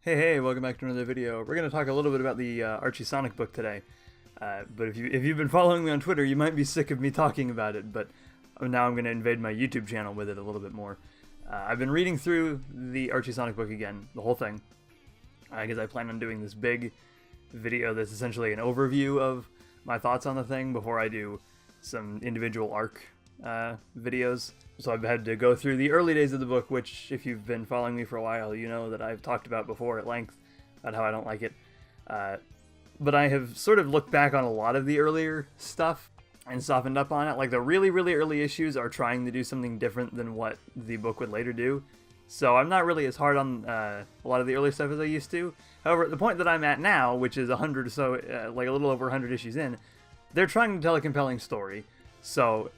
Hey, welcome back to another video. We're going to talk a little bit about the Archie Sonic book today. But if you've been following me on Twitter, you might be sick of me talking about it, but now I'm going to invade my YouTube channel with it a little bit more. I've been reading through the Archie Sonic book again, the whole thing, because I plan on doing this big video that's essentially an overview of my thoughts on the thing before I do some individual arc videos. So I've had to go through the early days of the book, which, if you've been following me for a while, you know that I've talked about before at length about how I don't like it. But I have sort of looked back on a lot of the earlier stuff and softened up on it. Like, the really, really early issues are trying to do something different than what the book would later do. So I'm not really as hard on a lot of the early stuff as I used to. However, at the point that I'm at now, which is 100 or so, like a little over 100 issues in, they're trying to tell a compelling story. So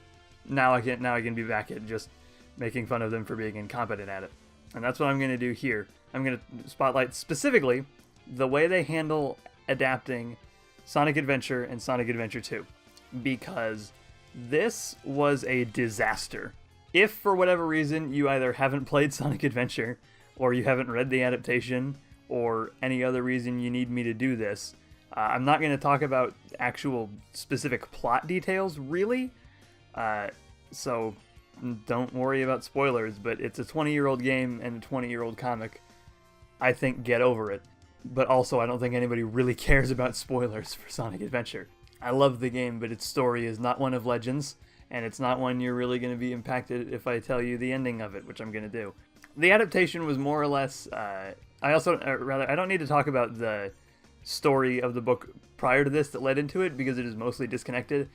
now I can be back at just making fun of them for being incompetent at it. And that's what I'm going to do here. I'm going to spotlight specifically the way they handle adapting Sonic Adventure and Sonic Adventure 2. Because this was a disaster. If for whatever reason you either haven't played Sonic Adventure, or you haven't read the adaptation, or any other reason you need me to do this, I'm not going to talk about actual specific plot details, really. So don't worry about spoilers, but it's a 20-year-old game and a 20-year-old comic. I think get over it. But also, I don't think anybody really cares about spoilers for Sonic Adventure. I love the game, but its story is not one of Legends, and it's not one you're really going to be impacted if I tell you the ending of it, which I'm going to do. The adaptation was more or less... I don't need to talk about the story of the book prior to this that led into it, because it is mostly disconnected.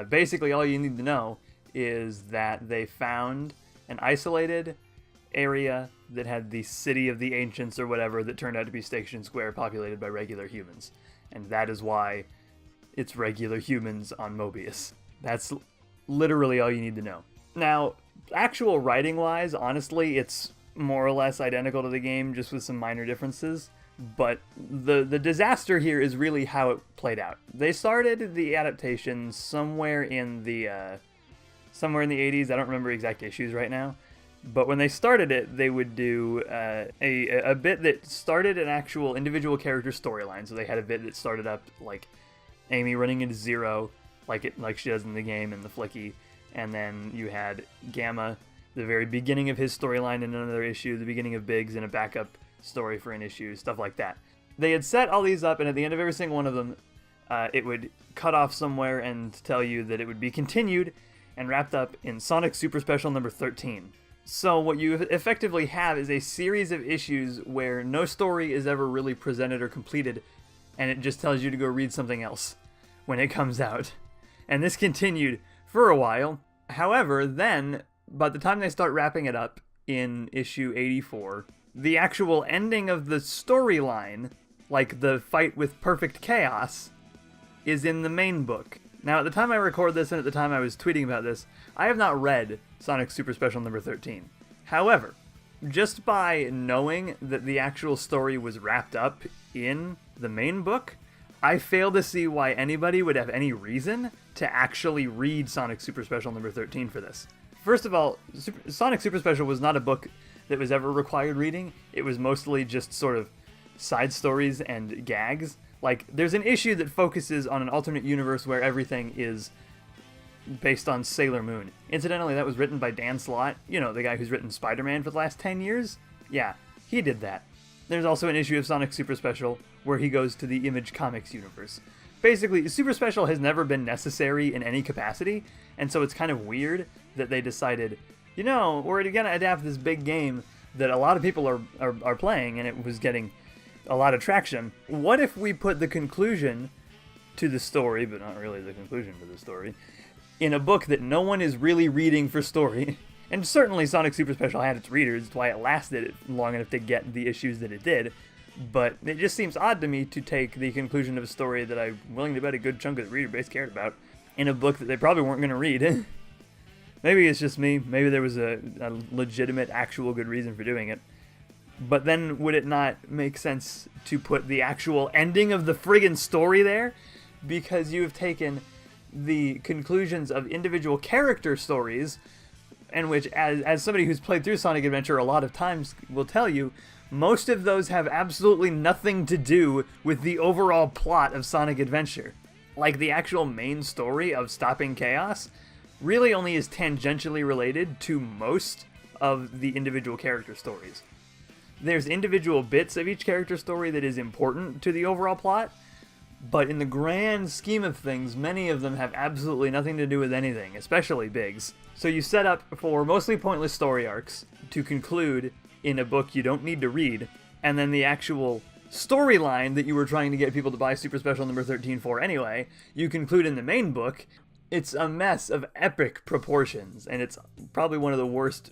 Basically, all you need to know is that they found an isolated area that had the City of the Ancients or whatever that turned out to be Station Square, populated by regular humans. And that is why it's regular humans on Mobius. That's literally all you need to know. Now, actual writing-wise, honestly, it's more or less identical to the game, just with some minor differences. But the disaster here is really how it played out. They started the adaptation somewhere in the 80s. I don't remember exact issues right now. But when they started it, they would do a bit that started an actual individual character storyline. So they had a bit that started up like Amy running into Zero, like she does in the game in the Flicky, and then you had Gamma, the very beginning of his storyline in another issue, the beginning of Biggs in a backup story for an issue, stuff like that. They had set all these up, and at the end of every single one of them, it would cut off somewhere and tell you that it would be continued and wrapped up in Sonic Super Special number 13. So what you effectively have is a series of issues where no story is ever really presented or completed, and it just tells you to go read something else when it comes out. And this continued for a while. However, then, by the time they start wrapping it up in issue 84, the actual ending of the storyline, like the fight with Perfect Chaos, is in the main book. Now, at the time I record this and at the time I was tweeting about this, I have not read Sonic Super Special number 13. However, just by knowing that the actual story was wrapped up in the main book, I fail to see why anybody would have any reason to actually read Sonic Super Special number 13 for this. First of all, Sonic Super Special was not a book that was ever required reading. It was mostly just sort of side stories and gags. Like, there's an issue that focuses on an alternate universe where everything is based on Sailor Moon. Incidentally, that was written by Dan Slott, you know, the guy who's written Spider-Man for the last 10 years. Yeah, he did that. There's also an issue of Sonic Super Special where he goes to the Image Comics universe. Basically, Super Special has never been necessary in any capacity, and so it's kind of weird that they decided, you know, we're going to adapt this big game that a lot of people are playing, and it was getting a lot of traction. What if we put the conclusion to the story, but not really the conclusion to the story, in a book that no one is really reading for story? And certainly Sonic Super Special had its readers, it's why it lasted long enough to get the issues that it did. But it just seems odd to me to take the conclusion of a story that I'm willing to bet a good chunk of the reader base cared about in a book that they probably weren't going to read. Maybe it's just me. Maybe there was a legitimate, actual good reason for doing it. But then would it not make sense to put the actual ending of the friggin' story there? Because you have taken the conclusions of individual character stories, and which, as somebody who's played through Sonic Adventure a lot of times will tell you, most of those have absolutely nothing to do with the overall plot of Sonic Adventure. Like, the actual main story of stopping chaos really only is tangentially related to most of the individual character stories. There's individual bits of each character story that is important to the overall plot, but in the grand scheme of things, many of them have absolutely nothing to do with anything, especially Biggs. So you set up for mostly pointless story arcs to conclude in a book you don't need to read, and then the actual storyline that you were trying to get people to buy Super Special number 13 for anyway, you conclude in the main book. It's a mess of epic proportions, and it's probably one of the worst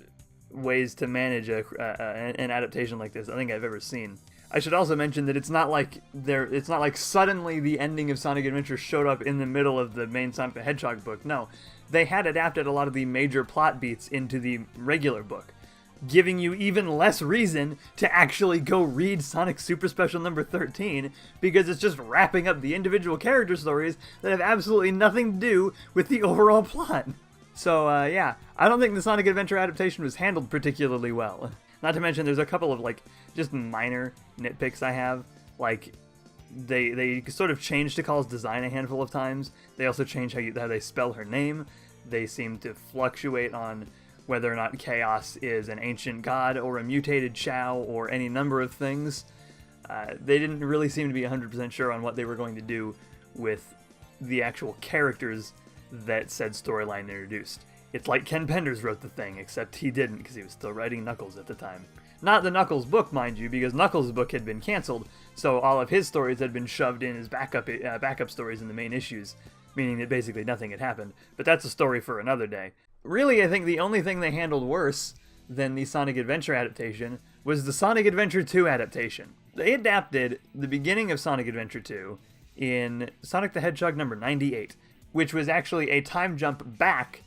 ways to manage an adaptation like this I think I've ever seen. I should also mention that it's not like suddenly the ending of Sonic Adventure showed up in the middle of the main Sonic the Hedgehog book. No, they had adapted a lot of the major plot beats into the regular book, giving you even less reason to actually go read Sonic Super Special number 13, because it's just wrapping up the individual character stories that have absolutely nothing to do with the overall plot. So, yeah, I don't think the Sonic Adventure adaptation was handled particularly well. Not to mention, there's a couple of, just minor nitpicks I have. They sort of changed Tikal's design a handful of times. They also changed how they spell her name. They seem to fluctuate on whether or not Chaos is an ancient god or a mutated Chao or any number of things. They didn't really seem to be 100% sure on what they were going to do with the actual characters that said storyline introduced. It's like Ken Penders wrote the thing, except he didn't because he was still writing Knuckles at the time. Not the Knuckles book, mind you, because Knuckles' book had been canceled, so all of his stories had been shoved in as backup stories in the main issues, meaning that basically nothing had happened. But that's a story for another day. Really, I think the only thing they handled worse than the Sonic Adventure adaptation was the Sonic Adventure 2 adaptation. They adapted the beginning of Sonic Adventure 2 in Sonic the Hedgehog number 98, which was actually a time jump back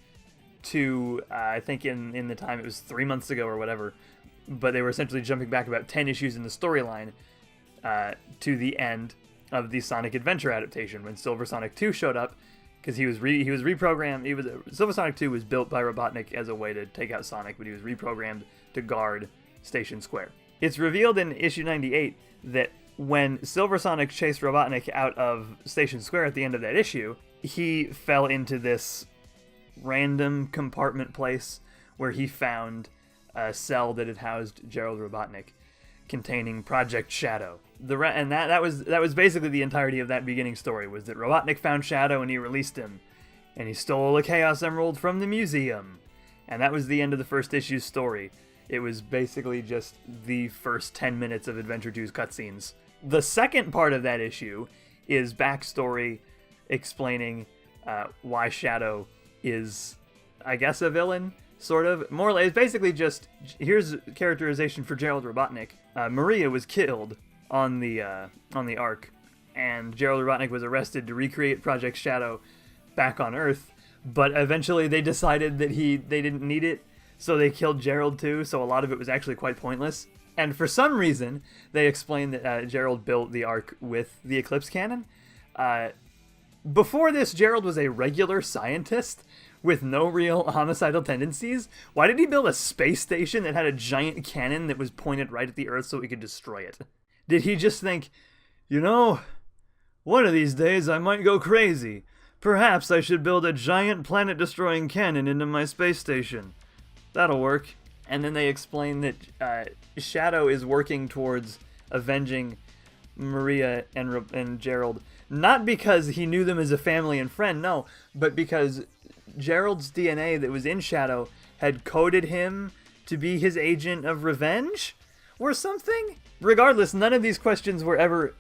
to, I think in the time it was 3 months ago or whatever, but they were essentially jumping back about 10 issues in the storyline to the end of the Sonic Adventure adaptation when Silver Sonic 2 showed up, because he was reprogrammed. Silver Sonic 2 was built by Robotnik as a way to take out Sonic, but he was reprogrammed to guard Station Square. It's revealed in issue 98 that when Silver Sonic chased Robotnik out of Station Square at the end of that issue, he fell into this random compartment place where he found a cell that had housed Gerald Robotnik, containing Project Shadow. That was basically the entirety of that beginning story, was that Robotnik found Shadow and he released him, and he stole a Chaos Emerald from the museum, and that was the end of the first issue's story. It was basically just the first 10 minutes of Adventure 2's cutscenes. The second part of that issue is backstory explaining why Shadow is, I guess, a villain, sort of. More or less, it's basically just, here's characterization for Gerald Robotnik. Maria was killed on the Ark, and Gerald Robotnik was arrested to recreate Project Shadow back on Earth, but eventually they decided that they didn't need it, so they killed Gerald too, so a lot of it was actually quite pointless. And for some reason, they explained that Gerald built the Ark with the Eclipse Cannon. Before this, Gerald was a regular scientist with no real homicidal tendencies. Why did he build a space station that had a giant cannon that was pointed right at the Earth so he could destroy it? Did he just think, one of these days I might go crazy. Perhaps I should build a giant planet-destroying cannon into my space station. That'll work. And then they explain that Shadow is working towards avenging Maria and Gerald, not because he knew them as a family and friend, no, but because Gerald's DNA that was in Shadow had coded him to be his agent of revenge or something? Regardless, none of these questions were ever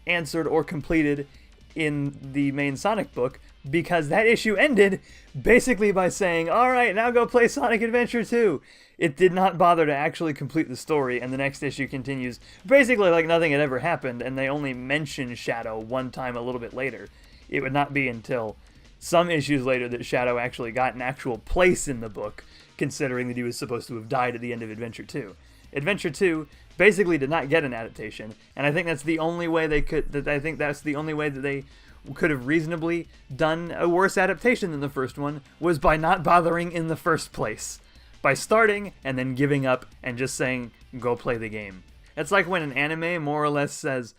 answered or completed in the main Sonic book, because that issue ended basically by saying, alright, now go play Sonic Adventure 2. It did not bother to actually complete the story, and the next issue continues basically like nothing had ever happened, and they only mention Shadow one time a little bit later. It would not be until some issues later that Shadow actually got an actual place in the book, considering that he was supposed to have died at the end of Adventure 2. Adventure 2 basically did not get an adaptation, and I think that's the only way they could have reasonably done a worse adaptation than the first one, was by not bothering in the first place. By starting and then giving up and just saying, go play the game. It's like when an anime more or less says,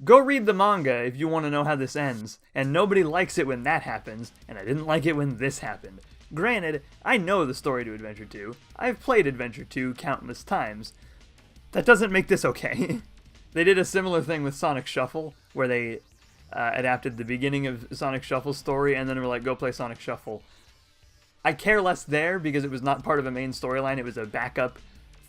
go read the manga if you want to know how this ends, and nobody likes it when that happens, and I didn't like it when this happened. Granted, I know the story to Adventure 2. I've played Adventure 2 countless times. That doesn't make this okay. They did a similar thing with Sonic Shuffle, where they adapted the beginning of Sonic Shuffle's story, and then were like, go play Sonic Shuffle. I care less there, because it was not part of a main storyline, it was a backup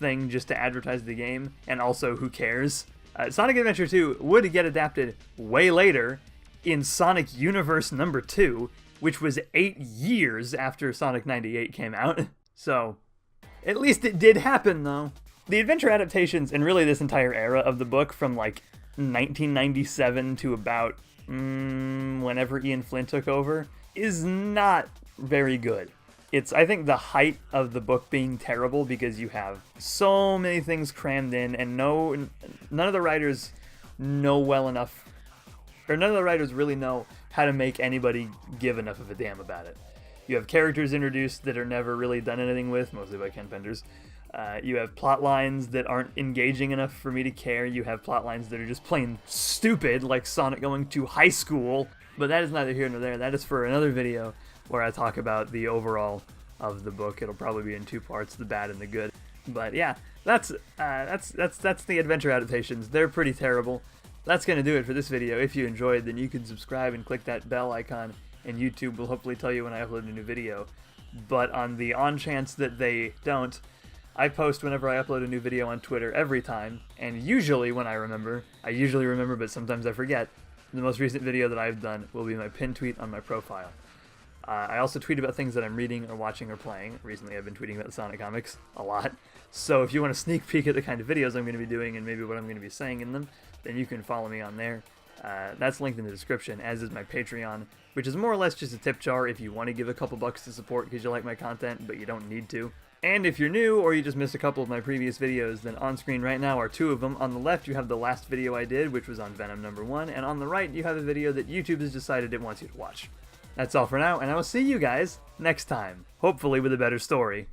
thing just to advertise the game, and also, who cares? Sonic Adventure 2 would get adapted way later in Sonic Universe number 2, which was 8 years after Sonic 98 came out. So, at least it did happen, though. The adventure adaptations, and really this entire era of the book, from like 1997 to about whenever Ian Flynn took over, is not very good. It's, I think, the height of the book being terrible because you have so many things crammed in, and none of the writers know well enough, or none of the writers really know how to make anybody give enough of a damn about it. You have characters introduced that are never really done anything with, mostly by Ken Penders. You have plot lines that aren't engaging enough for me to care. You have plot lines that are just plain stupid, like Sonic going to high school. But that is neither here nor there. That is for another video where I talk about the overall of the book. It'll probably be in 2 parts, the bad and the good. But yeah, that's the adventure adaptations. They're pretty terrible. That's going to do it for this video. If you enjoyed, then you can subscribe and click that bell icon, and YouTube will hopefully tell you when I upload a new video. But on the on chance that they don't, I post whenever I upload a new video on Twitter every time, and usually when I usually remember, but sometimes I forget, the most recent video that I've done will be my pinned tweet on my profile. I also tweet about things that I'm reading or watching or playing. Recently I've been tweeting about the Sonic comics a lot. So if you want a sneak peek at the kind of videos I'm going to be doing and maybe what I'm going to be saying in them, then you can follow me on there. That's linked in the description, as is my Patreon, which is more or less just a tip jar if you want to give a couple bucks to support because you like my content, but you don't need to. And if you're new, or you just missed a couple of my previous videos, then on screen right now are 2 of them. On the left, you have the last video I did, which was on Venom number 1, and on the right, you have a video that YouTube has decided it wants you to watch. That's all for now, and I will see you guys next time, hopefully with a better story.